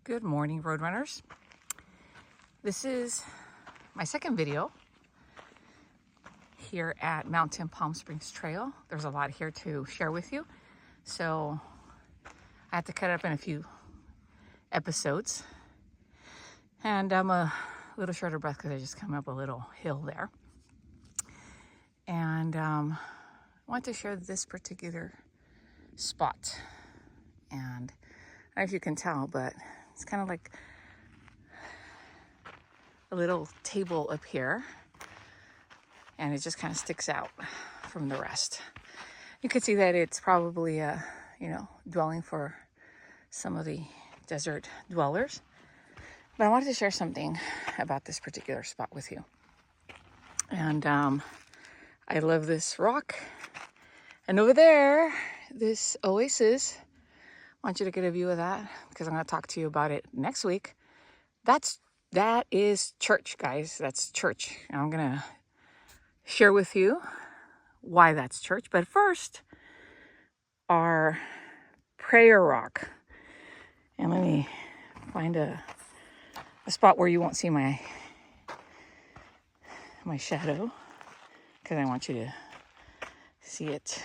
Good morning, Roadrunners. This is my second video here at Mountain Palm Springs Trail. There's a lot here to share with you, so I had to cut it up in a few episodes. And I'm a little short of breath because I just come up a little hill there. And I want to share this particular spot. And I don't know if you can tell, but it's kind of like a little table up here, and it just kind of sticks out from the rest. You can see that it's probably a dwelling for some of the desert dwellers, but I wanted to share something about this particular spot with you. And I love this rock, and over there, this oasis. I want you to get a view of that because I'm going to talk to you about it next week. That is church, guys. That's church. And I'm going to share with you why that's church. But first, our prayer rock. And let me find a spot where you won't see my shadow, because I want you to see it.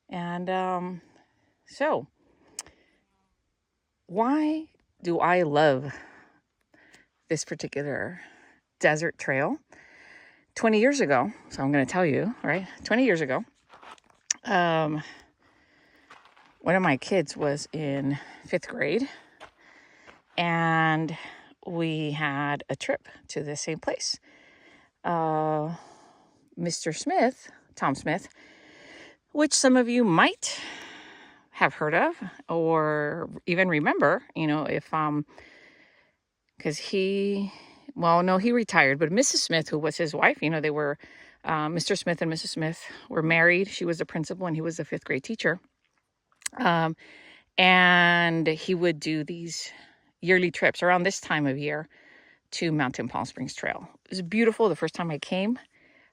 And so, why do I love this particular desert trail? 20 years ago, so I'm going to tell you, right? 20 years ago, one of my kids was in 5th grade, and we had a trip to the same place. Mr. Smith, Tom Smith, which some of you might have heard of or even remember, if because he retired, but Mrs. Smith, who was his wife, they were Mr. Smith and Mrs. Smith were married. She was the principal and he was the 5th grade teacher. And he would do these yearly trips around this time of year to Mountain Palm Springs Trail. It was beautiful. The first time I came,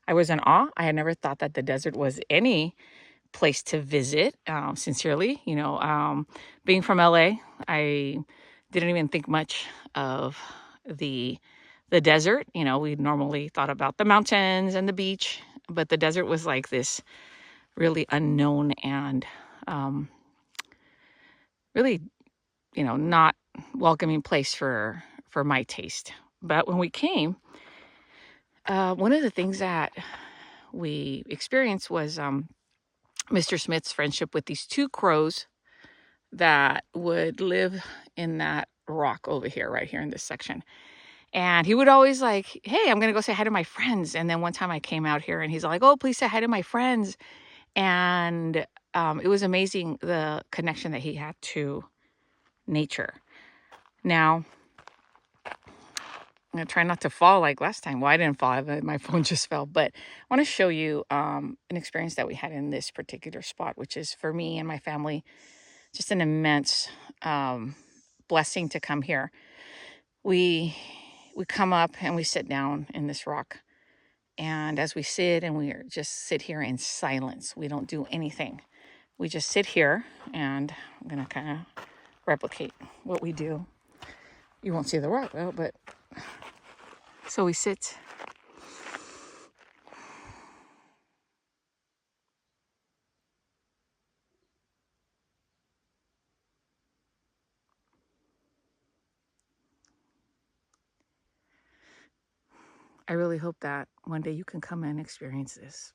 I was in awe. I had never thought that the desert was any place to visit, sincerely. Being from LA, I didn't even think much of the desert. We normally thought about the mountains and the beach, but the desert was like this really unknown and really, not welcoming place for my taste. But when we came, one of the things that we experienced was Mr. Smith's friendship with these 2 crows that would live in that rock over here, right here in this section. And he would always like, hey, I'm going to go say hi to my friends. And then one time I came out here and he's like, oh, please say hi to my friends. And it was amazing, the connection that he had to nature. Now, I'm going to try not to fall like last time. Well, I didn't fall. My phone just fell. But I want to show you an experience that we had in this particular spot, which is for me and my family just an immense blessing to come here. We come up and we sit down in this rock. And as we sit and we just sit here in silence, we don't do anything. We just sit here, and I'm going to kind of replicate what we do. You won't see the rock though, but so we sit. I really hope that one day you can come and experience this.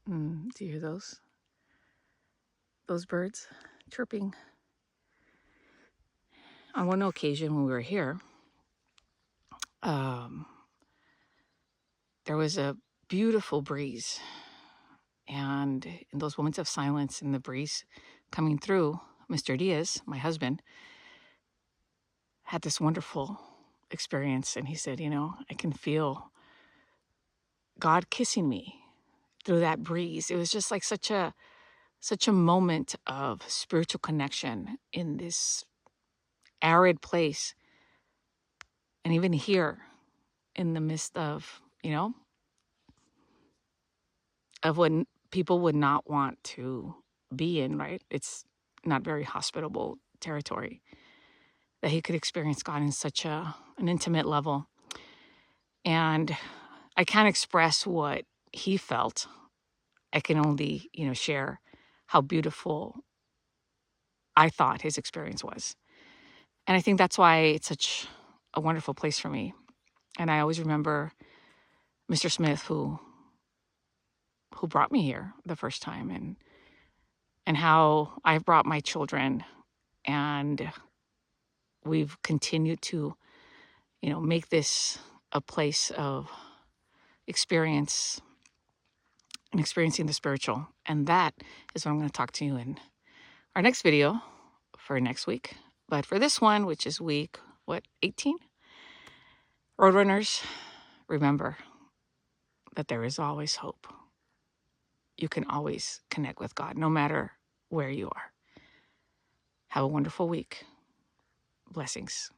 Do you hear those birds chirping? On one occasion when we were here, there was a beautiful breeze, and in those moments of silence and the breeze coming through, Mr. Diaz, my husband, had this wonderful experience, and he said, I can feel God kissing me through that breeze. It was just like such a moment of spiritual connection in this arid place. And even here in the midst of, of what people would not want to be in, right? It's not very hospitable territory, that he could experience God in such an intimate level. And I can't express what he felt. I can only, share how beautiful I thought his experience was. And I think that's why it's such a wonderful place for me. And I always remember Mr. Smith, who brought me here the first time, and how I've brought my children, and we've continued to, make this a place of experience and experiencing the spiritual. And that is what I'm going to talk to you in our next video for next week. But for this one, which is week, 18? Roadrunners, remember that there is always hope. You can always connect with God, no matter where you are. Have a wonderful week. Blessings.